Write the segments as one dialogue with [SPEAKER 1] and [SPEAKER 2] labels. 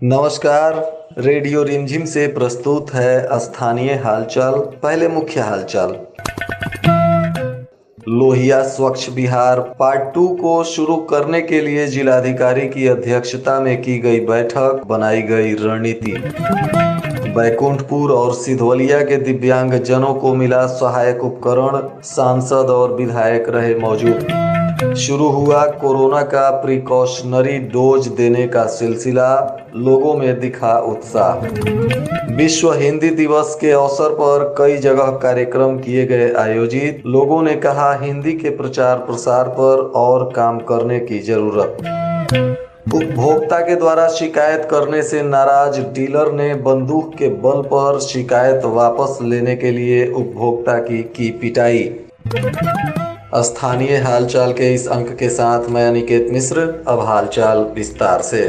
[SPEAKER 1] नमस्कार। रेडियो रिमझिम से प्रस्तुत है स्थानीय हालचाल। पहले मुख्य हालचाल। लोहिया स्वच्छ बिहार पार्ट 2 को शुरू करने के लिए जिलाधिकारी की अध्यक्षता में की गई बैठक, बनाई गई रणनीति। बैकुंठपुर और सिधवलिया के दिव्यांग जनों को मिला सहायक उपकरण, सांसद और विधायक रहे मौजूद। शुरू हुआ कोरोना का प्रिकॉशनरी डोज देने का सिलसिला, लोगों में दिखा उत्साह। विश्व हिंदी दिवस के अवसर पर कई जगह कार्यक्रम किए गए आयोजित, लोगों ने कहा हिंदी के प्रचार प्रसार पर और काम करने की जरूरत। उपभोक्ता के द्वारा शिकायत करने से नाराज डीलर ने बंदूक के बल पर शिकायत वापस लेने के लिए उपभोक्ता की पिटाई। स्थानीय हालचाल के इस अंक के साथ मैं अनिकेत मिश्र। अब हालचाल विस्तार से।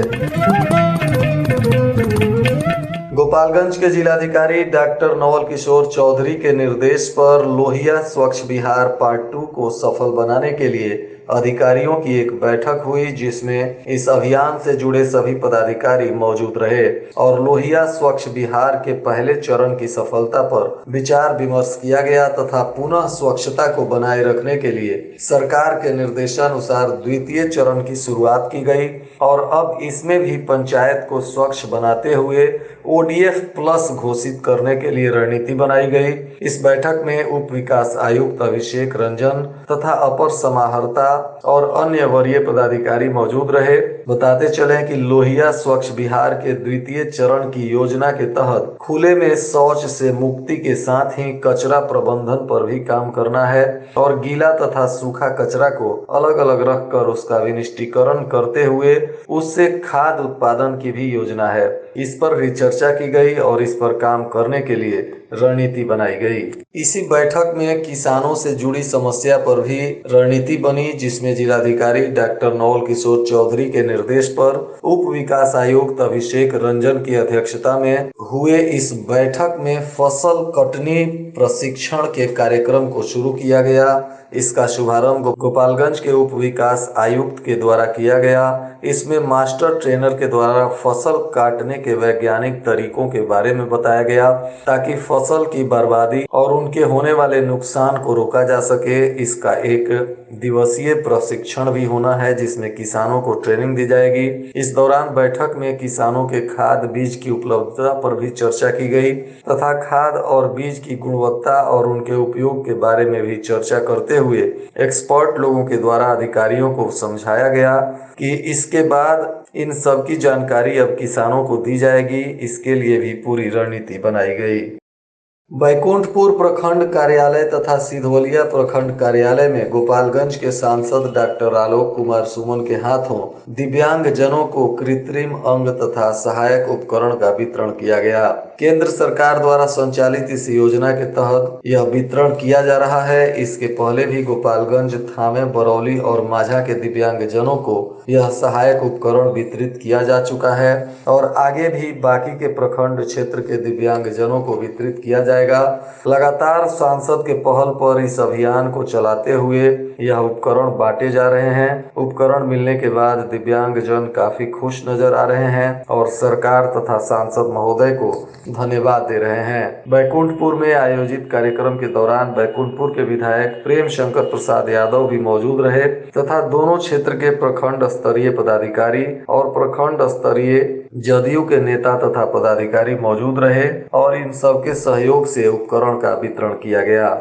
[SPEAKER 1] गोपालगंज के जिलाधिकारी डॉक्टर नवल किशोर चौधरी के निर्देश पर लोहिया स्वच्छ बिहार पार्ट 2 को सफल बनाने के लिए अधिकारियों की एक बैठक हुई, जिसमें इस अभियान से जुड़े सभी पदाधिकारी मौजूद रहे और लोहिया स्वच्छ बिहार के पहले चरण की सफलता पर विचार विमर्श किया गया तथा पुनः स्वच्छता को बनाए रखने के लिए सरकार के निर्देशानुसार द्वितीय चरण की शुरुआत की गई और अब इसमें भी पंचायत को स्वच्छ बनाते हुए ODF प्लस घोषित करने के लिए रणनीति बनाई गई। इस बैठक में उप विकास आयुक्त अभिषेक रंजन तथा अपर समाहर्ता और अन्य वरीय पदाधिकारी मौजूद रहे। बताते चले कि लोहिया स्वच्छ बिहार के द्वितीय चरण की योजना के तहत खुले में शौच से मुक्ति के साथ ही कचरा प्रबंधन पर भी काम करना है और गीला तथा सूखा कचरा को अलग अलग रखकर उसका विनिष्टीकरण करते हुए उससे खाद उत्पादन की भी योजना है। इस पर भी चर्चा की गई और इस पर काम करने के लिए रणनीति बनाई गई। इसी बैठक में किसानों से जुड़ी समस्या पर भी रणनीति बनी, जिसमें जिलाधिकारी डॉक्टर नवल किशोर चौधरी के निर्देश पर उप विकास आयुक्त अभिषेक रंजन की अध्यक्षता में हुए इस बैठक में फसल कटनी प्रशिक्षण के कार्यक्रम को शुरू किया गया। इसका शुभारंभ गोपालगंज के उप विकास आयुक्त के द्वारा किया गया। इसमें मास्टर ट्रेनर के द्वारा फसल काटने के वैज्ञानिक तरीकों के बारे में बताया गया ताकि फसल की बर्बादी और उनके होने वाले नुकसान को रोका जा सके। इसका एक दिवसीय प्रशिक्षण भी होना है, जिसमें किसानों को ट्रेनिंग दी जाएगी। इस दौरान बैठक में किसानों के खाद बीज की उपलब्धता पर भी चर्चा की गई तथा खाद और बीज की गुणवत्ता और उनके उपयोग के बारे में भी चर्चा करते हुए एक्सपर्ट लोगों के द्वारा अधिकारियों को समझाया गया कि इसके बाद इन सब की जानकारी अब किसानों को दी जाएगी। इसके लिए भी पूरी रणनीति बनाई गई। बैकुंठपुर प्रखंड कार्यालय तथा सिधवलिया प्रखंड कार्यालय में गोपालगंज के सांसद डॉक्टर आलोक कुमार सुमन के हाथों दिव्यांग जनों को कृत्रिम अंग तथा सहायक उपकरण का वितरण किया गया। केंद्र सरकार द्वारा संचालित इस योजना के तहत यह वितरण किया जा रहा है। इसके पहले भी गोपालगंज, थामे, बरौली और माझा के दिव्यांग जनों को यह सहायक उपकरण वितरित किया जा चुका है और आगे भी बाकी के प्रखंड क्षेत्र के दिव्यांग जनों को वितरित किया जाएगा। लगातार सांसद के पहल पर इस अभियान को चलाते हुए यह उपकरण बांटे जा रहे हैं। उपकरण मिलने के बाद दिव्यांग जन काफी खुश नजर आ रहे हैं और सरकार तथा सांसद महोदय को धन्यवाद दे रहे हैं। बैकुंठपुर में आयोजित कार्यक्रम के दौरान बैकुंठपुर के विधायक प्रेम शंकर प्रसाद यादव भी मौजूद रहे तथा दोनों क्षेत्र के प्रखंड स्तरीय पदाधिकारी और प्रखंड स्तरीय जदयू के नेता तथा पदाधिकारी मौजूद रहे और इन सबके सहयोग से उपकरण का वितरण किया गया।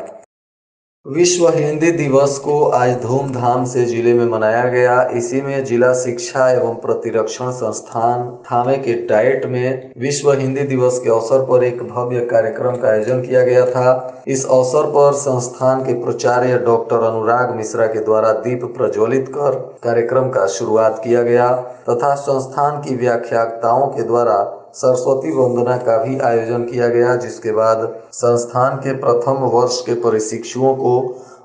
[SPEAKER 1] विश्व हिंदी दिवस को आज धूमधाम से जिले में मनाया गया। इसी में जिला शिक्षा एवं प्रतिरक्षण संस्थान थामे के डाइट में विश्व हिंदी दिवस के अवसर पर एक भव्य कार्यक्रम का आयोजन किया गया था। इस अवसर पर संस्थान के प्राचार्य डॉक्टर अनुराग मिश्रा के द्वारा दीप प्रज्वलित कर कार्यक्रम का शुरुआत किया गया तथा संस्थान की व्याख्याताओं के द्वारा सरस्वती वंदना का भी आयोजन किया गया, जिसके बाद संस्थान के प्रथम वर्ष के प्रशिक्षुओं को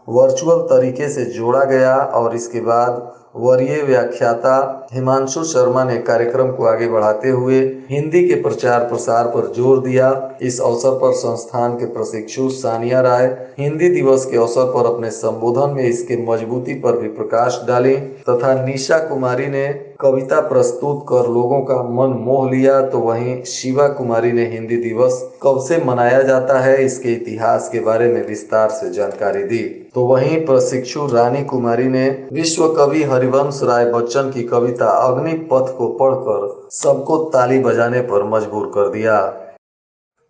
[SPEAKER 1] वर्चुअल तरीके से जोड़ा गया और इसके बाद वरीय व्याख्याता हिमांशु शर्मा ने कार्यक्रम को आगे बढ़ाते हुए हिंदी के प्रचार प्रसार पर जोर दिया। इस अवसर पर संस्थान के प्रशिक्षु सानिया राय हिंदी दिवस के अवसर पर अपने संबोधन में इसके मजबूती पर भी प्रकाश डाली तथा निशा कुमारी ने कविता प्रस्तुत कर लोगों का मन मोह लिया, तो वहीं शिवा कुमारी ने हिंदी दिवस कब से मनाया जाता है इसके इतिहास के बारे में विस्तार से जानकारी दी। तो वहीं प्रशिक्षु रानी कुमारी ने विश्व कवि हरिवंश राय बच्चन की कविता अग्निपथ को पढ़कर सबको ताली बजाने पर मजबूर कर दिया।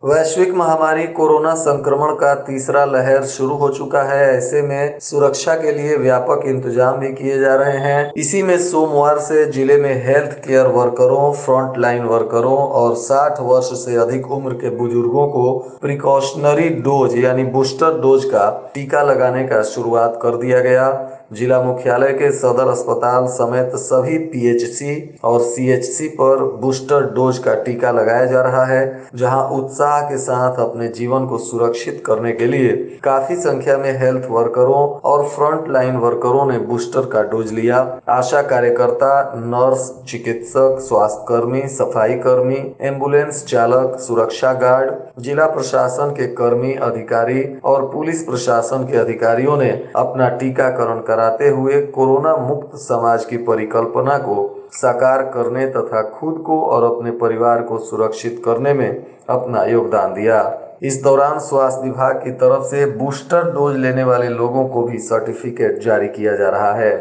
[SPEAKER 1] वैश्विक महामारी कोरोना संक्रमण का तीसरा लहर शुरू हो चुका है। ऐसे में सुरक्षा के लिए व्यापक इंतजाम भी किए जा रहे हैं। इसी में सोमवार से जिले में हेल्थ केयर वर्करों, फ्रंट लाइन वर्करों और 60 वर्ष से अधिक उम्र के बुजुर्गों को प्रिकॉशनरी डोज यानी बूस्टर डोज का टीका लगाने का शुरुआत कर दिया गया। जिला मुख्यालय के सदर अस्पताल समेत सभी पीएचसी और सीएचसी पर बूस्टर डोज का टीका लगाया जा रहा है, जहां उत्साह के साथ अपने जीवन को सुरक्षित करने के लिए काफी संख्या में हेल्थ वर्करों और फ्रंट लाइन वर्करों ने बूस्टर का डोज लिया। आशा कार्यकर्ता, नर्स, चिकित्सक, स्वास्थ्य कर्मी, सफाई कर्मी, एम्बुलेंस चालक, सुरक्षा गार्ड, जिला प्रशासन के कर्मी, अधिकारी और पुलिस प्रशासन के अधिकारियों ने अपना टीकाकरण कराते हुए कोरोना मुक्त समाज की परिकल्पना को साकार करने तथा खुद को और अपने परिवार को सुरक्षित करने में अपना योगदान दिया। इस दौरान स्वास्थ्य विभाग की तरफ से बूस्टर डोज लेने वाले लोगों को भी सर्टिफिकेट जारी किया जा रहा है।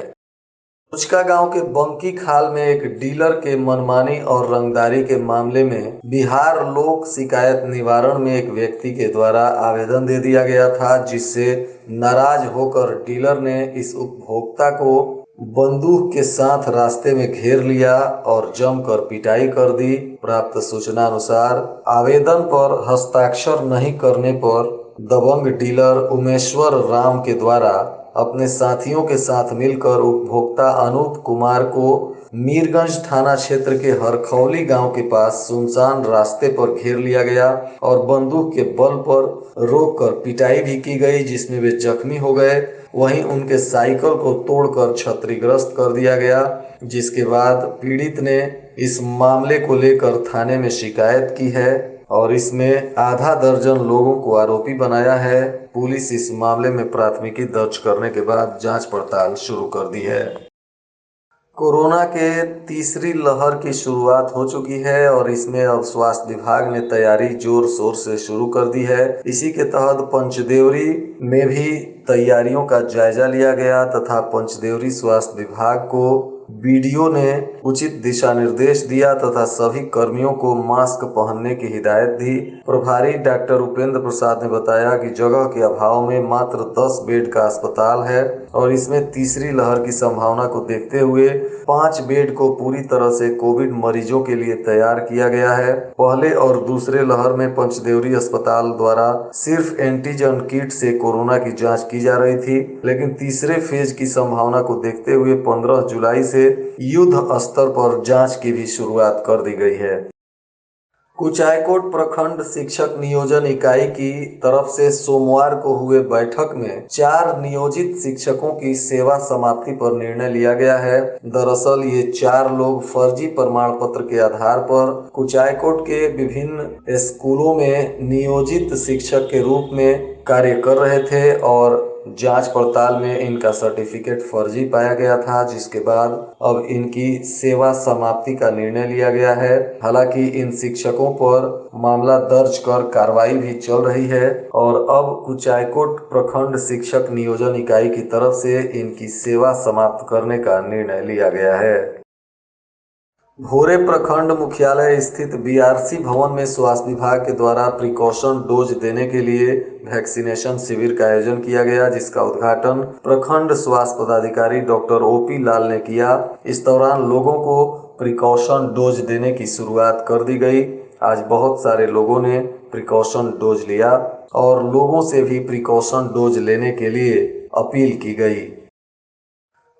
[SPEAKER 1] कुचका गांव के बंकी खाल में एक डीलर के मनमानी और रंगदारी के मामले में बिहार लोक शिकायत निवारण में एक व्यक्ति के द्वारा आवेदन दे दिया गया था, जिससे नाराज होकर डीलर ने इस उपभोक्ता को बंदूक के साथ रास्ते में घेर लिया और जमकर पिटाई कर दी। प्राप्त सूचना अनुसार आवेदन पर हस्ताक्षर नहीं करने पर दबंग डीलर उमेश्वर राम के द्वारा अपने साथियों के साथ मिलकर उपभोक्ता अनूप कुमार को मीरगंज थाना क्षेत्र के हरखौली गांव के पास सुनसान रास्ते पर घेर लिया गया और बंदूक के बल पर रोककर पिटाई भी की गई, जिसमें वे जख्मी हो गए। वहीं उनके साइकिल को तोड़कर क्षतिग्रस्त कर दिया गया, जिसके बाद पीड़ित ने इस मामले को लेकर थाने में शिकायत की है और इसमें आधा दर्जन लोगों को आरोपी बनाया है। पुलिस इस मामले में प्राथमिकी दर्ज करने के बाद जांच पड़ताल शुरू कर दी है। कोरोना के तीसरी लहर की शुरुआत हो चुकी है और इसमें अब स्वास्थ्य विभाग ने तैयारी जोर शोर से शुरू कर दी है। इसी के तहत पंचदेवरी में भी तैयारियों का जायजा लिया गया तथा पंचदेवरी स्वास्थ्य विभाग को बीडीओ ने उचित दिशा निर्देश दिया तथा सभी कर्मियों को मास्क पहनने की हिदायत दी। प्रभारी डॉक्टर उपेंद्र प्रसाद ने बताया कि जगह के अभाव में मात्र 10 बेड का अस्पताल है और इसमें तीसरी लहर की संभावना को देखते हुए 5 बेड को पूरी तरह से कोविड मरीजों के लिए तैयार किया गया है। पहले और दूसरे लहर में पंचदेवरी अस्पताल द्वारा सिर्फ एंटीजन किट से कोरोना की जांच की जा रही थी, लेकिन तीसरे फेज की संभावना को देखते हुए 15 जुलाई से युद्ध स्तर पर जांच की भी शुरुआत कर दी गई है। कुचायकोट प्रखंड शिक्षक नियोजन इकाई की तरफ से सोमवार को हुए बैठक में 4 नियोजित शिक्षकों की सेवा समाप्ति पर निर्णय लिया गया है। दरअसल ये 4 लोग फर्जी प्रमाण पत्र के आधार पर कुचायकोट के विभिन्न स्कूलों में नियोजित शिक्षक के रूप में कार्य कर रहे थे और जांच पड़ताल में इनका सर्टिफिकेट फर्जी पाया गया था, जिसके बाद अब इनकी सेवा समाप्ति का निर्णय लिया गया है। हालांकि इन शिक्षकों पर मामला दर्ज कर कार्रवाई भी चल रही है और अब कुचायकोट प्रखंड शिक्षक नियोजन इकाई की तरफ से इनकी सेवा समाप्त करने का निर्णय लिया गया है। भोरे प्रखंड मुख्यालय स्थित बीआरसी भवन में स्वास्थ्य विभाग के द्वारा प्रिकॉशन डोज देने के लिए वैक्सीनेशन शिविर का आयोजन किया गया, जिसका उद्घाटन प्रखंड स्वास्थ्य पदाधिकारी डॉक्टर ओपी लाल ने किया। इस दौरान लोगों को प्रिकॉशन डोज देने की शुरुआत कर दी गई। आज बहुत सारे लोगों ने प्रिकॉशन डोज लिया और लोगों से भी प्रिकॉशन डोज लेने के लिए अपील की गई।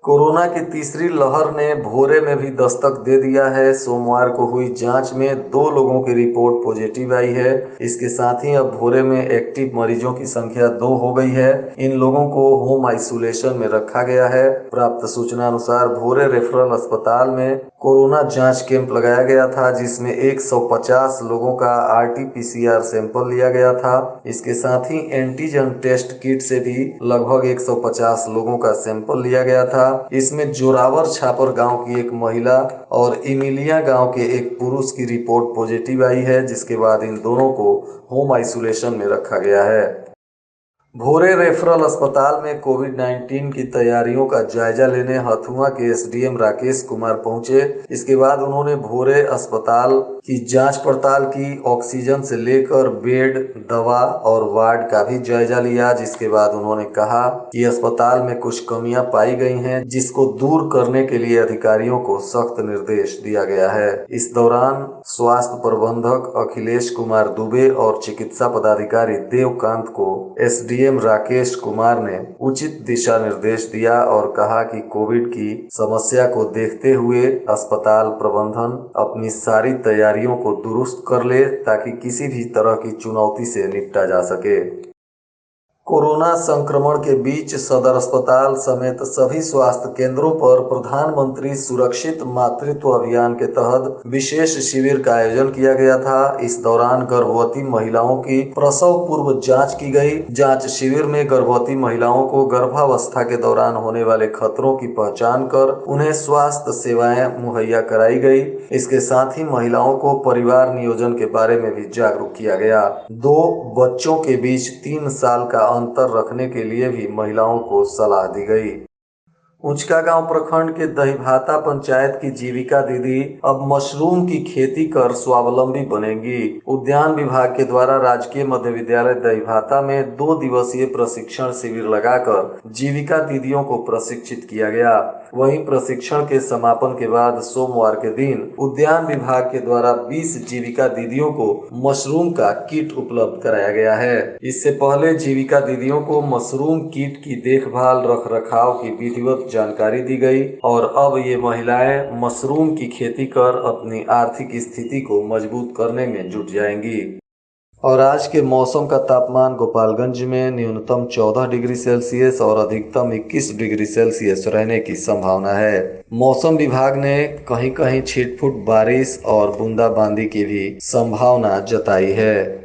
[SPEAKER 1] कोरोना की तीसरी लहर ने भोरे में भी दस्तक दे दिया है। सोमवार को हुई जांच में 2 लोगों की रिपोर्ट पॉजिटिव आई है। इसके साथ ही अब भोरे में एक्टिव मरीजों की संख्या 2 हो गई है। इन लोगों को होम आइसोलेशन में रखा गया है। प्राप्त सूचना अनुसार भोरे रेफरल अस्पताल में कोरोना जांच कैंप लगाया गया था, जिसमें 150 लोगों का RT-PCR सैंपल लिया गया था। इसके साथ ही एंटीजन टेस्ट किट से भी लगभग 150 लोगों का सैंपल लिया गया था। इसमें जोरावर छापर गांव की एक महिला और इमिलिया गांव के एक पुरुष की रिपोर्ट पॉजिटिव आई है, जिसके बाद इन दोनों को होम आइसोलेशन में रखा गया है। भोरे रेफरल अस्पताल में कोविड-19 की तैयारियों का जायजा लेने हथुआ के SDM राकेश कुमार पहुंचे। इसके बाद उन्होंने भोरे अस्पताल की जांच पड़ताल की, ऑक्सीजन से लेकर बेड, दवा और वार्ड का भी जायजा लिया। जिसके बाद उन्होंने कहा कि अस्पताल में कुछ कमियां पाई गई हैं, जिसको दूर करने के लिए अधिकारियों को सख्त निर्देश दिया गया है। इस दौरान स्वास्थ्य प्रबंधक अखिलेश कुमार दुबे और चिकित्सा पदाधिकारी देवकांत को SDM राकेश कुमार ने उचित दिशा निर्देश दिया और कहा कि कोविड की समस्या को देखते हुए अस्पताल प्रबंधन अपनी सारी तैयारियों को दुरुस्त कर ले, ताकि किसी भी तरह की चुनौती से निपटा जा सके। कोरोना संक्रमण के बीच सदर अस्पताल समेत सभी स्वास्थ्य केंद्रों पर प्रधानमंत्री सुरक्षित मातृत्व अभियान के तहत विशेष शिविर का आयोजन किया गया था। इस दौरान गर्भवती महिलाओं की प्रसव पूर्व जांच की गई। जांच शिविर में गर्भवती महिलाओं को गर्भावस्था के दौरान होने वाले खतरों की पहचान कर उन्हें स्वास्थ्य सेवाएं मुहैया कराई गई। इसके साथ ही महिलाओं को परिवार नियोजन के बारे में भी जागरूक किया गया। 2 बच्चों के बीच 3 साल का अंतर रखने के लिए भी महिलाओं को सलाह दी गई। ऊंचकागांव प्रखंड के दहीभाता पंचायत की जीविका दीदी अब मशरूम की खेती कर स्वावलंबी बनेंगी। उद्यान विभाग के द्वारा राजकीय मध्य विद्यालय दहीभाता में 2 दिवसीय प्रशिक्षण शिविर लगाकर जीविका दीदियों को प्रशिक्षित किया गया। वहीं प्रशिक्षण के समापन के बाद सोमवार के दिन उद्यान विभाग के द्वारा 20 जीविका दीदियों को मशरूम का किट उपलब्ध कराया गया है। इससे पहले जीविका दीदियों को मशरूम किट की देखभाल, रख रखाव की विधिवत जानकारी दी गई और अब ये महिलाएं मशरूम की खेती कर अपनी आर्थिक स्थिति को मजबूत करने में जुट जाएंगी। और आज के मौसम का तापमान गोपालगंज में न्यूनतम 14 डिग्री सेल्सियस और अधिकतम 21 डिग्री सेल्सियस रहने की संभावना है। मौसम विभाग ने कहीं कहीं छिटपुट बारिश और बूंदाबांदी की भी संभावना जताई है।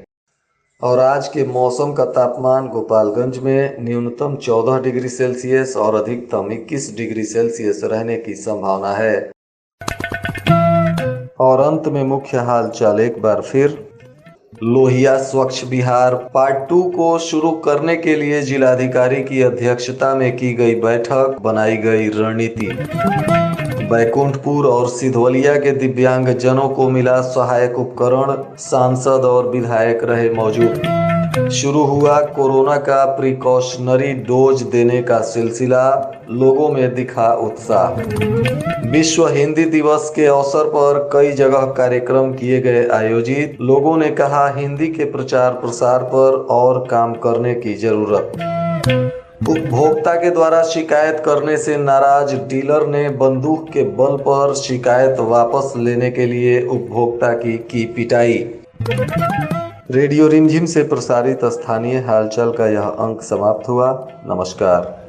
[SPEAKER 1] और आज के मौसम का तापमान गोपालगंज में न्यूनतम 14 डिग्री सेल्सियस और अधिकतम 21 डिग्री सेल्सियस रहने की संभावना है। और अंत में मुख्य हालचाल एक बार फिर। लोहिया स्वच्छ बिहार पार्ट 2 को शुरू करने के लिए जिलाधिकारी की अध्यक्षता में की गई बैठक, बनाई गई रणनीति। बैकुंठपुर और सिधवलिया के दिव्यांग जनों को मिला सहायक उपकरण, सांसद और विधायक रहे मौजूद। शुरू हुआ कोरोना का प्रिकॉशनरी डोज देने का सिलसिला, लोगों में दिखा उत्साह। विश्व हिंदी दिवस के अवसर पर कई जगह कार्यक्रम किए गए आयोजित, लोगों ने कहा हिंदी के प्रचार प्रसार पर और काम करने की जरूरत। उपभोक्ता के द्वारा शिकायत करने से नाराज डीलर ने बंदूक के बल पर शिकायत वापस लेने के लिए उपभोक्ता की पिटाई। रेडियो रिमझिम से प्रसारित स्थानीय हालचाल का यह अंक समाप्त हुआ। नमस्कार।